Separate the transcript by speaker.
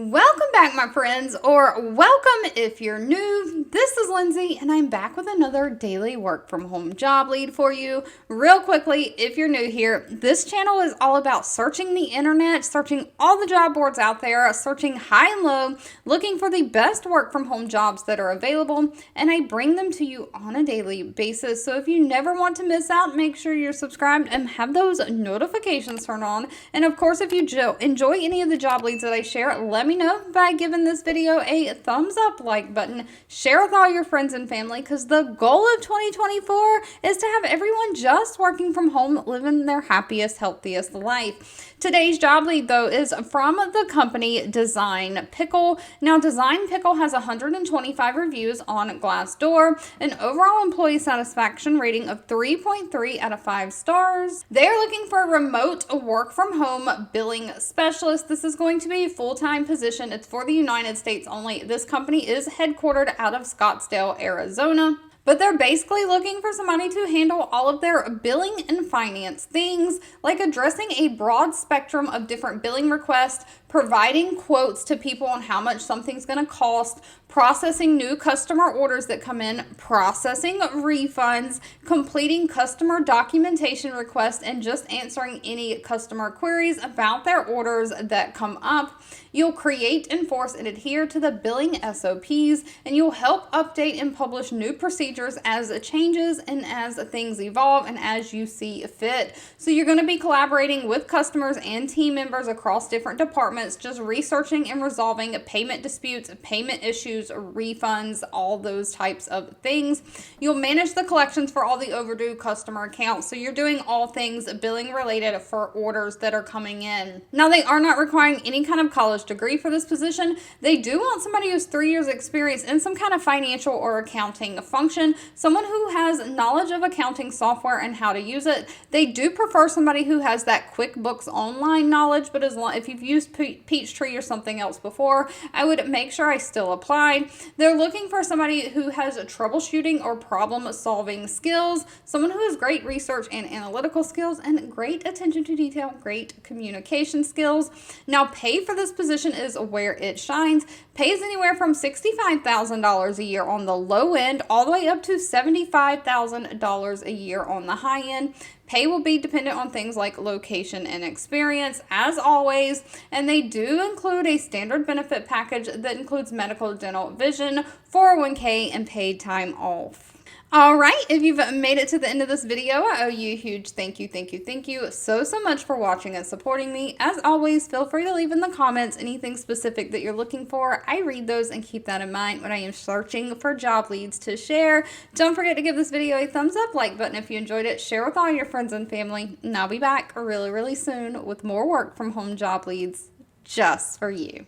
Speaker 1: Welcome back, my friends, or welcome if you're new. This is Lindsay, and I'm back with another daily work from home job lead for you. Real quickly, if you're new here, this channel is all about searching the internet, searching all the job boards out there, searching high and low, looking for the best work from home jobs that are available, and I bring them to you on a daily basis. So if you never want to miss out, make sure you're subscribed and have those notifications turned on. And of course, if you enjoy any of the job leads that I share, let me know by giving this video a thumbs up like button. Share with all your friends and family, because the goal of 2024 is to have everyone just working from home living their happiest, healthiest life. Today's job lead, though, is from the company Design Pickle. Now, Design Pickle has 125 reviews on Glassdoor, an overall employee satisfaction rating of 3.3 out of 5 stars. They're looking for a remote work from home billing specialist. This is going to be a full-time position. It's for the United States only. This company is headquartered out of Scottsdale, Arizona. But they're basically looking for somebody to handle all of their billing and finance things, like addressing a broad spectrum of different billing requests, providing quotes to people on how much something's going to cost, processing new customer orders that come in, processing refunds, completing customer documentation requests, and just answering any customer queries about their orders that come up. You'll create, enforce, and adhere to the billing SOPs, and you'll help update and publish new procedures as it changes and as things evolve and as you see fit. So you're going to be collaborating with customers and team members across different departments, just researching and resolving payment disputes, payment issues, refunds, all those types of things. You'll manage the collections for all the overdue customer accounts. So you're doing all things billing related for orders that are coming in. Now, they are not requiring any kind of college degree for this position. They do want somebody who's 3 years experience in some kind of financial or accounting function, someone who has knowledge of accounting software and how to use it. They do prefer somebody who has that QuickBooks online knowledge, but if you've used Peachtree or something else before, I would make sure I still applied. They're looking for somebody who has a troubleshooting or problem solving skills, someone who has great research and analytical skills, and great attention to detail, great communication skills. Now, pay for this position is where it shines. Pay is anywhere from $65,000 a year on the low end, all the way up to $75,000 a year on the high end. Pay will be dependent on things like location and experience, as always, and they do include a standard benefit package that includes medical, dental, vision, 401k, and paid time off. All right, if you've made it to the end of this video, I owe you a huge thank you so much for watching and supporting me. As always, feel free to leave in the comments anything specific that you're looking for. I read those and keep that in mind when I am searching for job leads to share. Don't forget to give this video a thumbs up, like button if you enjoyed it, share with all your friends and family, and I'll be back really soon with more work from home job leads just for you.